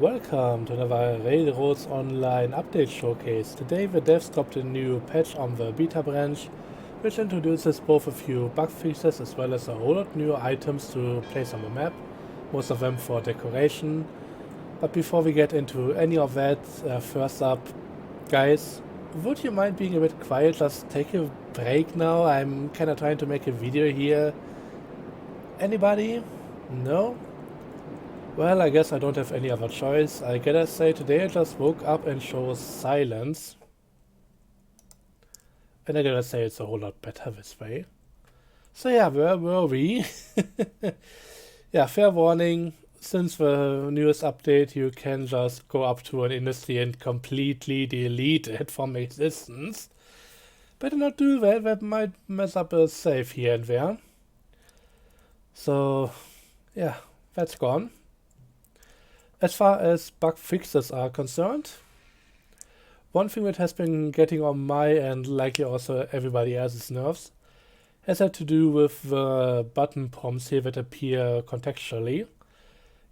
Welcome to another Railroads Online update showcase. Today the devs dropped a new patch on the beta branch, which introduces both a few bug fixes as well as a whole lot new items to place on the map, most of them for decoration. But before we get into any of that, first up, guys, would you mind being a bit quiet? Just take a break now. I'm kinda trying to make a video here. Anybody? No? Well, I guess I don't have any other choice. I gotta say, today I just woke up and chose silence. And I gotta say, it's a whole lot better this way. So yeah, where were we? Yeah, fair warning. Since the newest update, you can just go up to an industry and completely delete it from existence. Better not do that, that might mess up a save here and there. So, yeah, that's gone. As far as bug fixes are concerned, one thing that has been getting on my and likely also everybody else's nerves has had to do with the button prompts here that appear contextually.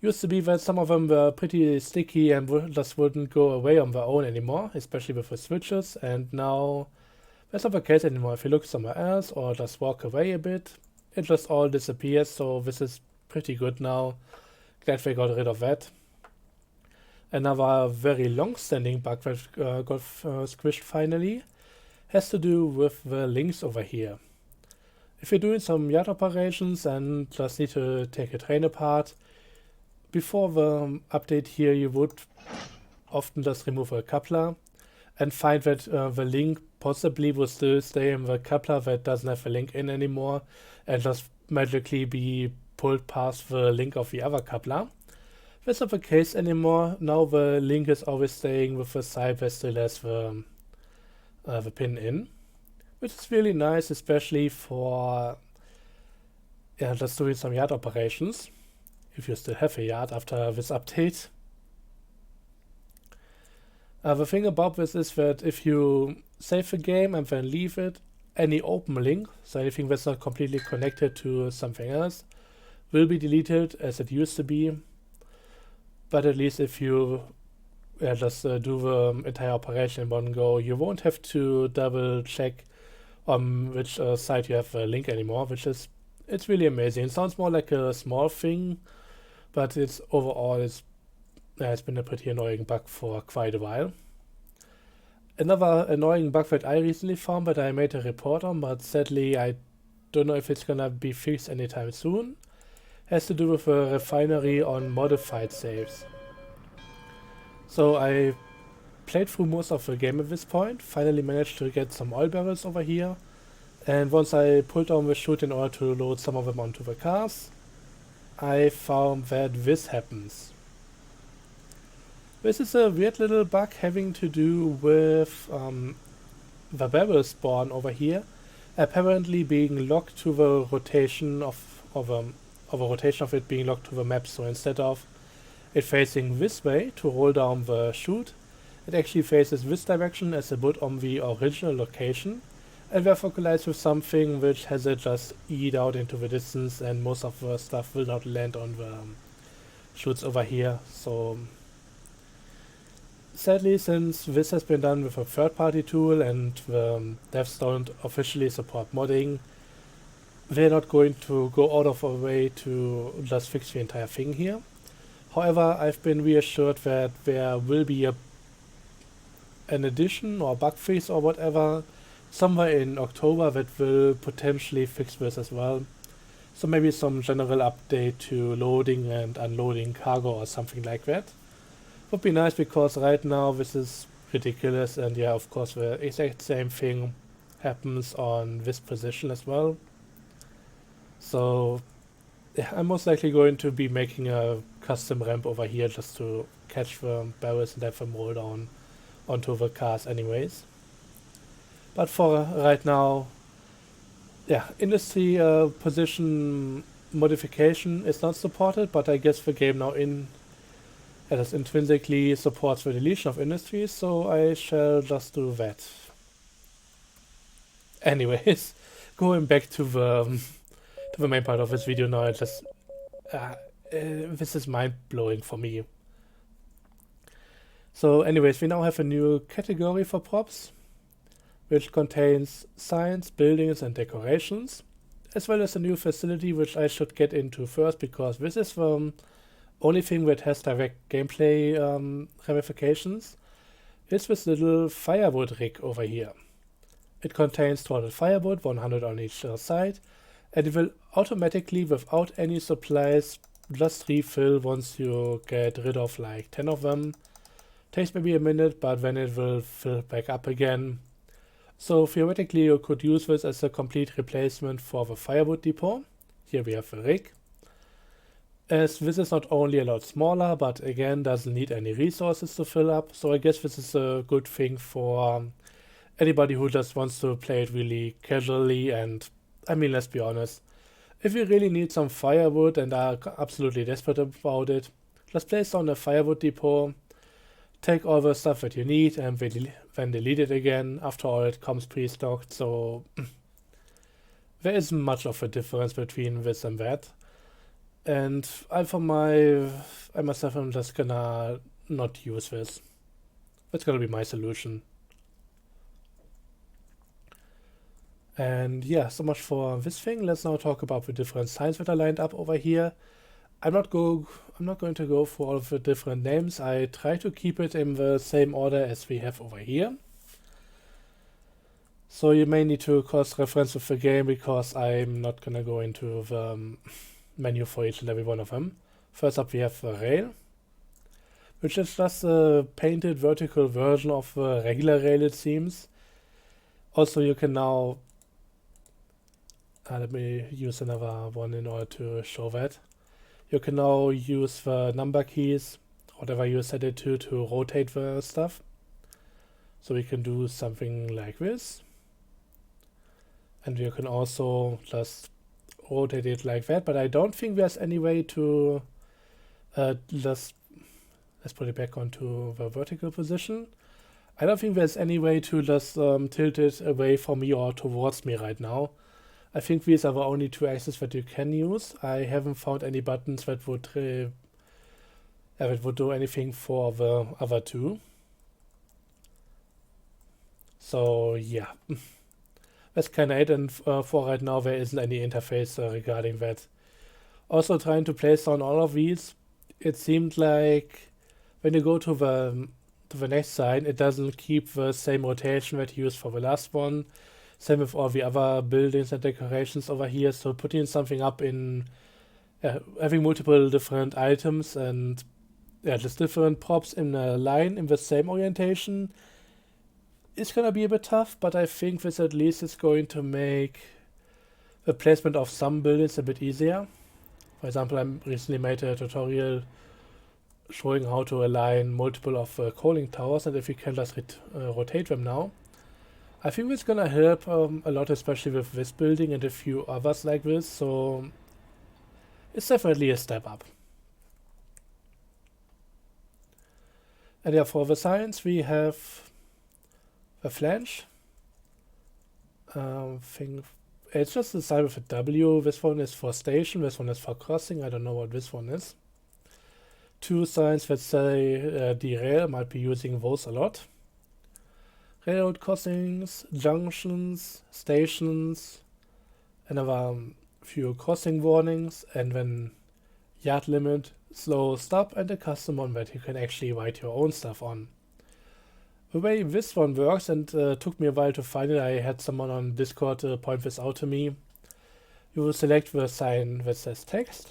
Used to be that some of them were pretty sticky and just wouldn't go away on their own anymore, especially with the switches, and now that's not the case anymore. If you look somewhere else or just walk away a bit, it just all disappears, so this is pretty good now. Glad they got rid of that. Another very long-standing bug that got squished finally has to do with the links over here. If you're doing some yard operations and just need to take a train apart, before the update here you would often just remove a coupler and find that the link possibly will still stay in the coupler that doesn't have a link in anymore and just magically be pulled past the link of the other coupler. That's not the case anymore. Now the link is always staying with the side that still has the pin in, which is really nice, especially for just doing some yard operations, if you still have a yard after this update. The thing about this is that if you save the game and then leave it, any open link, so anything that's not completely connected to something else, will be deleted as it used to be. But at least if you just do the entire operation in one go, you won't have to double check on which side you have a link anymore, it's really amazing. It sounds more like a small thing, but it's been a pretty annoying bug for quite a while. Another annoying bug that I recently found that I made a report on, but sadly I don't know if it's gonna be fixed anytime soon, has to do with a refinery on modified saves. So I played through most of the game at this point, finally managed to get some oil barrels over here, and once I pulled down the chute in order to load some of them onto the cars, I found that this happens. This is a weird little bug having to do with the barrel spawn over here apparently being locked to the rotation of a rotation of it being locked to the map. So instead of it facing this way to roll down the chute, it actually faces this direction as it would on the original location, and therefore collides with something which has it just eat out into the distance, and most of the stuff will not land on the chutes over here. So sadly, since this has been done with a third-party tool and the devs don't officially support modding, they're not going to go out of our way to just fix the entire thing here. However, I've been reassured that there will be an addition or bug fix or whatever somewhere in October that will potentially fix this as well. So maybe some general update to loading and unloading cargo or something like that. Would be nice, because right now this is ridiculous, and yeah, of course the exact same thing happens on this position as well. So yeah, I'm most likely going to be making a custom ramp over here just to catch the barrels and have them roll down onto the cars anyways. But for right now, yeah, industry position modification is not supported, but I guess the game now it intrinsically supports the deletion of industries, so I shall just do that. Anyways, going back to the main part of this video now, this is mind-blowing for me. So anyways, we now have a new category for props, which contains signs, buildings and decorations, as well as a new facility which I should get into first because this is the only thing that has direct gameplay ramifications. Is this little firewood rig over here. It contains 200 firewood, 100 on each side, and it will automatically, without any supplies, just refill once you get rid of like 10 of them. Takes maybe a minute, but then it will fill back up again. So theoretically you could use this as a complete replacement for the firewood depot. Here we have the rig. As this is not only a lot smaller, but again doesn't need any resources to fill up. So I guess this is a good thing for anybody who just wants to play it really casually. And I mean, let's be honest, if you really need some firewood and are absolutely desperate about it, just place down a firewood depot, take all the stuff that you need and then delete it again. After all, it comes pre-stocked, so there isn't much of a difference between this and that. And I myself am just gonna not use this. That's gonna be my solution. And yeah, so much for this thing. Let's now talk about the different signs that are lined up over here. I'm not going to go for all of the different names. I try to keep it in the same order as we have over here. So you may need to cross-reference with the game because I'm not gonna go into the menu for each and every one of them. First up we have the rail, which is just a painted vertical version of the regular rail, it seems. Also you can now let me use another one in order to show that. You can now use the number keys, whatever you set it to rotate the stuff. So we can do something like this. And you can also just rotate it like that, but I don't think there's any way to let's put it back onto the vertical position. I don't think there's any way to just tilt it away from me or towards me right now. I think these are the only two axes that you can use. I haven't found any buttons that would do anything for the other two. So yeah, that's kind of it. And for right now, there isn't any interface regarding that. Also, trying to place down all of these, it seemed like when you go to the next sign, it doesn't keep the same rotation that you used for the last one. Same with all the other buildings and decorations over here. So putting something up in having multiple different items and just different props in a line in the same orientation is gonna be a bit tough, but I think this at least is going to make the placement of some buildings a bit easier. For example, I recently made a tutorial showing how to align multiple of coaling towers, and if you can just rotate them now, I think it's gonna help a lot, especially with this building and a few others like this, so it's definitely a step up. And yeah, for the signs we have a flange. It's just a sign with a W. This one is for station, this one is for crossing. I don't know what this one is. Two signs that say derail, might be using those a lot. Railroad crossings, junctions, stations, another few crossing warnings, and then yard limit, slow stop, and a custom one that you can actually write your own stuff on. The way this one works, and took me a while to find it, I had someone on Discord point this out to me. You will select the sign that says text,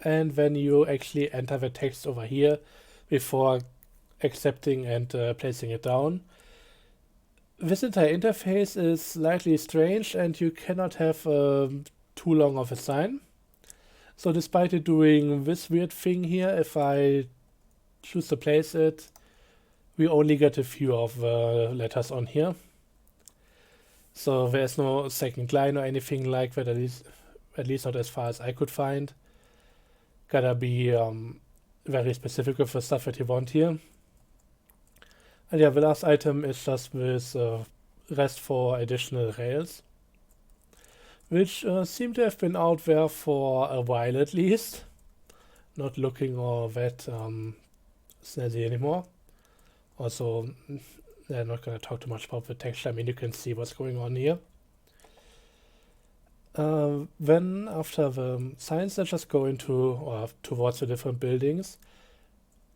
and then you actually enter the text over here before accepting and placing it down. This entire interface is slightly strange and you cannot have too long of a sign. So despite it doing this weird thing here, if I choose to place it, we only get a few of the letters on here. So there's no second line or anything like that, at least not as far as I could find. Gotta be very specific with the stuff that you want here. And yeah, the last item is just this rest for additional rails, which seem to have been out there for a while at least. Not looking all that snazzy anymore. Also, I'm not going to talk too much about the texture. I mean, you can see what's going on here. Then after the signs, let's just go into or towards the different buildings.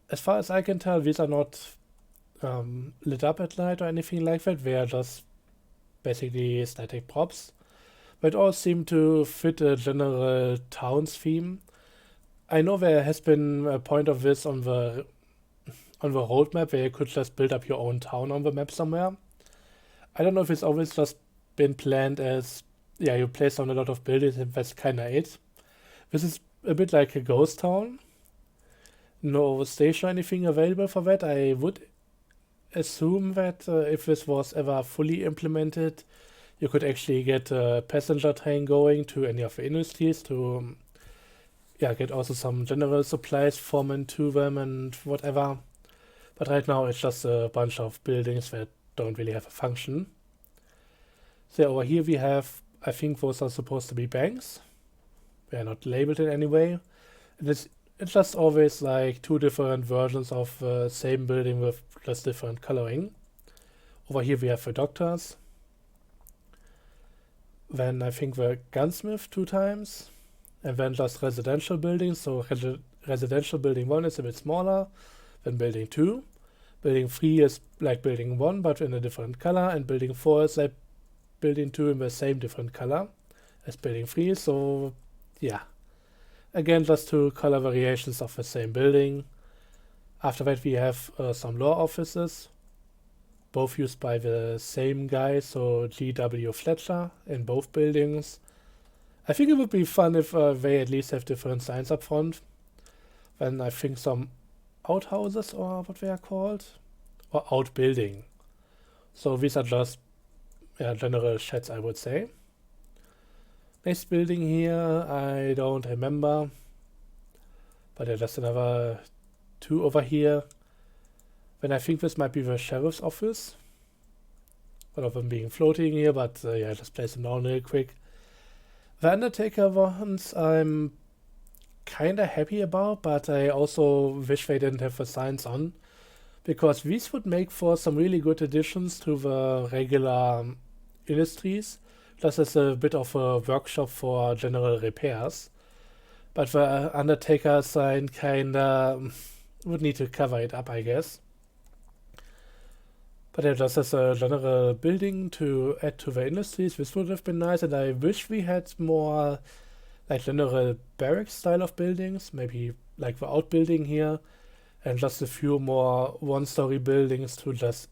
As far as I can tell, these are not lit up at night or anything like that. They are just basically static props. But all seem to fit a general town's theme. I know there has been a point of this on the roadmap where you could just build up your own town on the map somewhere. I don't know if it's always just been planned as, yeah, you place down a lot of buildings and that's kinda it. This is a bit like a ghost town. No station or anything available for that. I would assume that if this was ever fully implemented, you could actually get a passenger train going to any of the industries to, yeah, get also some general supplies from to them and whatever. But right now it's just a bunch of buildings that don't really have a function. So over here we have, I think those are supposed to be banks. They are not labeled in any way. And it's just always like two different versions of the same building with just different coloring. Over here we have the doctors. Then I think the gunsmith 2 times. And then just residential buildings. So residential building 1 is a bit smaller than building 2. Building 3 is like building 1 but in a different color. And building 4 is like building 2 in the same different color as building 3. So yeah. Again, just 2 color variations of the same building. After that we have some law offices, both used by the same guy, so G.W. Fletcher in both buildings. I think it would be fun if they at least have different signs up front. Then I think some outhouses, or what they are called, or outbuilding. So these are just general sheds, I would say. Next building here, I don't remember. But yeah, just another 2 over here. Then I think this might be the sheriff's office. One of them being floating here, but yeah, just place them down real quick. The Undertaker ones I'm kinda happy about, but I also wish they didn't have the signs on. Because these would make for some really good additions to the regular industries. Just as a bit of a workshop for general repairs. But the Undertaker sign kinda would need to cover it up, I guess. But yeah, just as a general building to add to the industries, this would have been nice, and I wish we had more like general barracks style of buildings, maybe like the outbuilding here, and just a few more 1-story buildings to just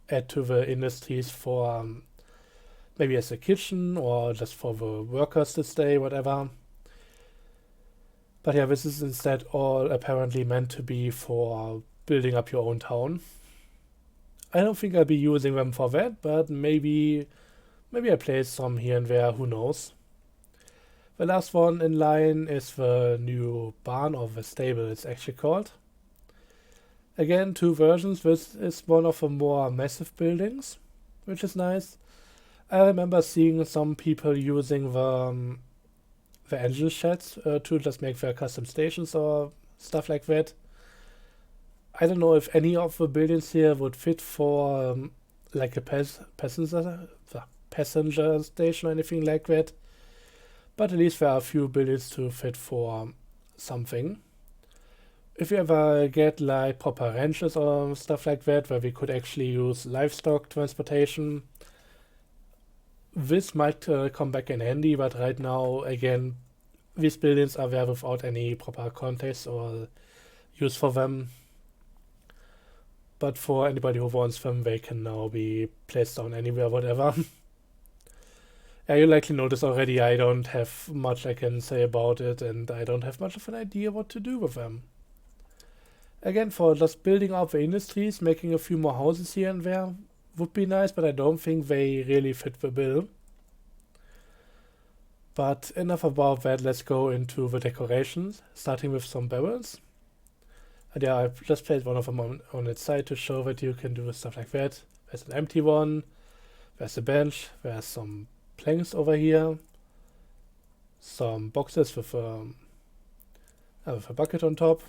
add to the industries for maybe as a kitchen or just for the workers to stay, whatever. But yeah, this is instead all apparently meant to be for building up your own town. I don't think I'll be using them for that, but maybe I place some here and there, who knows. The last one in line is the new barn, or the stable it's actually called. Again, 2 versions. This is one of the more massive buildings, which is nice. I remember seeing some people using the engine sheds to just make their custom stations or stuff like that. I don't know if any of the buildings here would fit for like a passenger station or anything like that. But at least there are a few buildings to fit for something. If you ever get like proper ranches or stuff like that, where we could actually use livestock transportation, this might come back in handy, but right now, again, these buildings are there without any proper context or use for them. But for anybody who wants them, they can now be placed down anywhere, whatever. Yeah, you likely noticed already I don't have much I can say about it, and I don't have much of an idea what to do with them. Again, for just building up the industries, making a few more houses here and there would be nice, but I don't think they really fit the bill. But enough about that, let's go into the decorations, starting with some barrels. And yeah, I've just placed one of them on its side to show that you can do stuff like that. There's an empty one, there's a bench, there's some planks over here, some boxes with a bucket on top.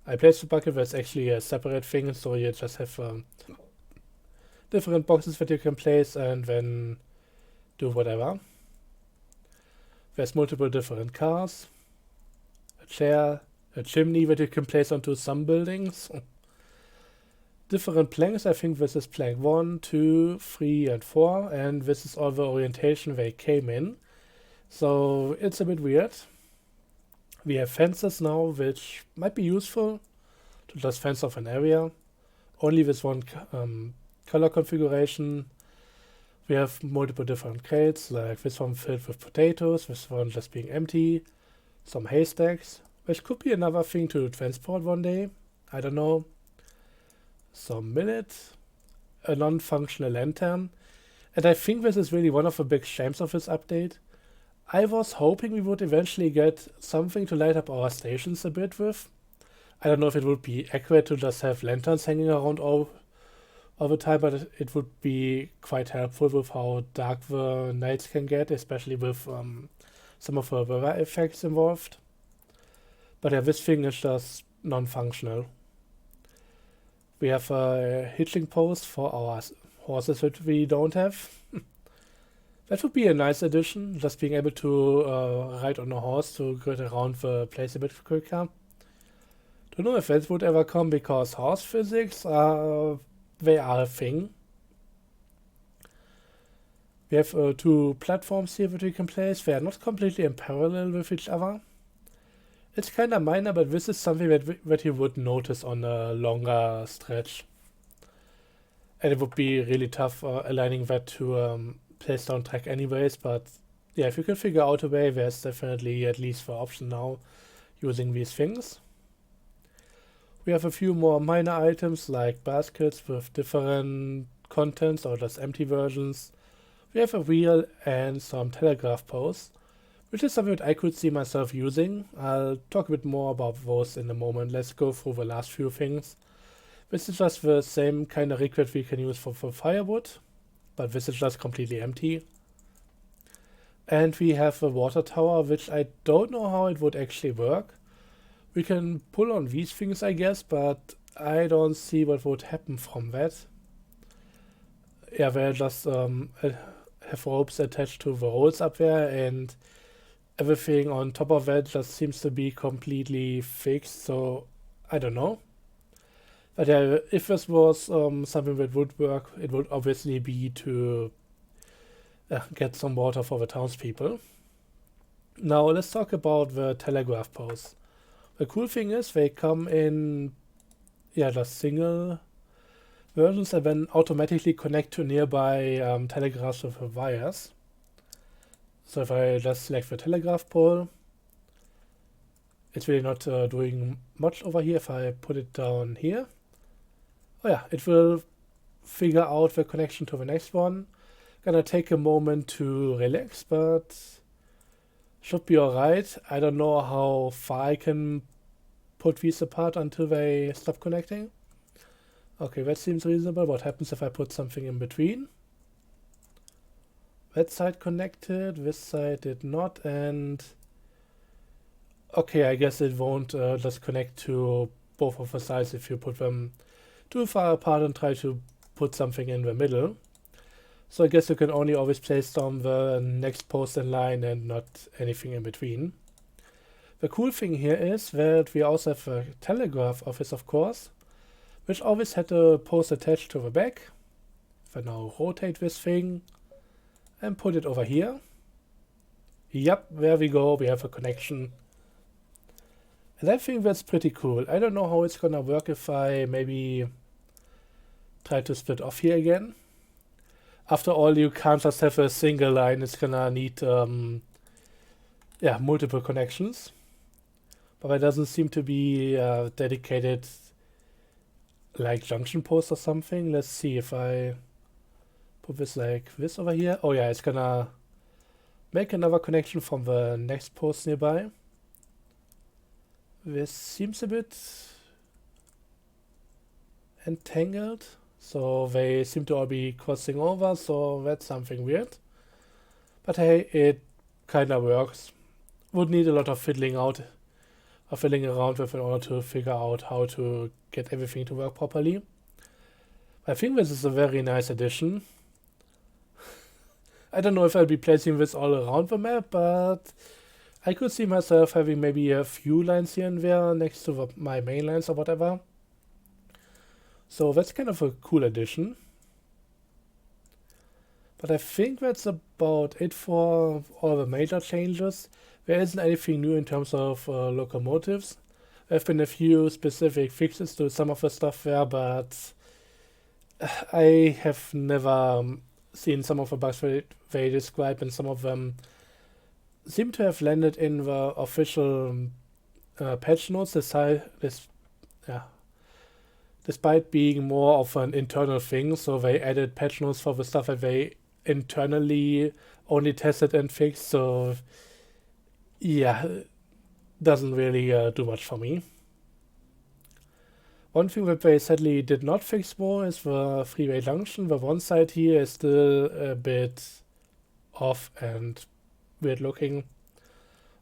I placed the bucket, that's actually a separate thing, so you just have different boxes that you can place and then do whatever. There's multiple different cars, a chair, a chimney that you can place onto some buildings. Different planks, I think this is plank 1, 2, 3 and 4, and this is all the orientation they came in. So it's a bit weird. We have fences now, which might be useful to just fence off an area. Only with one color configuration. We have multiple different crates, like this one filled with potatoes, this one just being empty, some haystacks, which could be another thing to transport one day, I don't know. Some millet, a non-functional lantern, and I think this is really one of the big shames of this update. I was hoping we would eventually get something to light up our stations a bit with. I don't know if it would be accurate to just have lanterns hanging around all the time, but it would be quite helpful with how dark the nights can get, especially with some of the weather effects involved. But yeah, this thing is just non-functional. We have a hitching post for our horses that we don't have. That would be a nice addition, just being able to ride on a horse to get around the place a bit quicker. Don't know if that would ever come because horse physics they are a thing. We have 2 platforms here that we can place. They are not completely in parallel with each other. It's kind of minor, but this is something that you would notice on a longer stretch. And it would be really tough aligning that to place down track anyways, but yeah, if you can figure out a way, there's definitely at least the option now using these things. We have a few more minor items like baskets with different contents or just empty versions. We have a wheel and some telegraph posts, which is something that I could see myself using. I'll talk a bit more about those in a moment. Let's go through the last few things. This is just the same kind of rig that we can use for firewood, but this is just completely empty. And we have a water tower, which I don't know how it would actually work. We can pull on these things, I guess, but I don't see what would happen from that. Yeah, they just have ropes attached to the rolls up there, and everything on top of that just seems to be completely fixed, so I don't know. But yeah, if this was something that would work, it would obviously be to get some water for the townspeople. Now let's talk about the telegraph posts. The cool thing is they come in just single versions and then automatically connect to nearby telegraphs with the wires. So if I just select the telegraph pole, it's really not doing much over here. If I put it down here, oh yeah, it will figure out the connection to the next one. Gonna take a moment to relax, but should be alright. I don't know how far I can put these apart until they stop connecting. Okay, that seems reasonable. What happens if I put something in between? That side connected, this side did not, and okay, I guess it won't just connect to both of the sides if you put them too far apart and try to put something in the middle. So I guess you can only always place down the next post in line and not anything in between. The cool thing here is that we also have a telegraph office, of course, which always had a post attached to the back. If I now rotate this thing and put it over here. Yep, there we go, we have a connection. And I think that's pretty cool. I don't know how it's gonna work if I maybe try to split off here again. After all, you can't just have a single line, it's gonna need multiple connections. But there doesn't seem to be dedicated like junction post or something. Let's see if I put this like this over here. Oh yeah, it's gonna make another connection from the next post nearby. This seems a bit entangled. So they seem to all be crossing over, so that's something weird. But hey, it kinda works. Would need a lot of fiddling out fiddling around with in order to figure out how to get everything to work properly. I think this is a very nice addition. I don't know if I'll be placing this all around the map, but I could see myself having maybe a few lines here and there next to my main lines or whatever. So that's kind of a cool addition. But I think that's about it for all the major changes. There isn't anything new in terms of locomotives. There have been a few specific fixes to some of the stuff there, but I have never seen some of the bugs they describe, and some of them seem to have landed in the official patch notes, despite being more of an internal thing. So they added patch notes for the stuff that they internally only tested and fixed. So yeah, doesn't really do much for me. One thing that they sadly did not fix more is the freeway junction. The one side here is still a bit off and weird looking.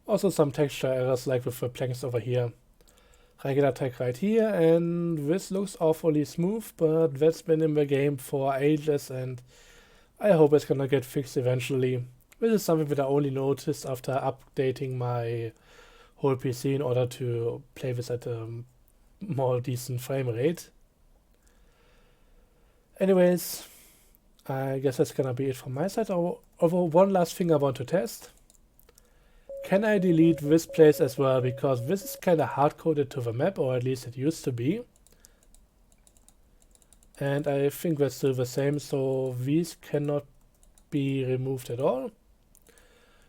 Also some texture errors like with the planks over here. Regular track right here, and this looks awfully smooth, but that's been in the game for ages and I hope it's gonna get fixed eventually. This is something that I only noticed after updating my whole PC in order to play this at a more decent frame rate. Anyways, I guess that's gonna be it from my side. Although one last thing I want to test. Can I delete this place as well? Because this is kinda hard-coded to the map, or at least it used to be. And I think that's still the same, so these cannot be removed at all.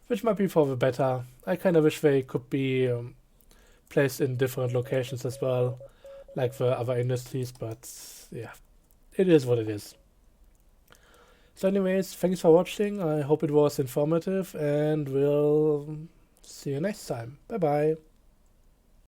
Which might be for the better. I kinda wish they could be placed in different locations as well, like the other industries, but yeah, it is what it is. So anyways, thanks for watching, I hope it was informative, and we'll see you next time. Bye bye.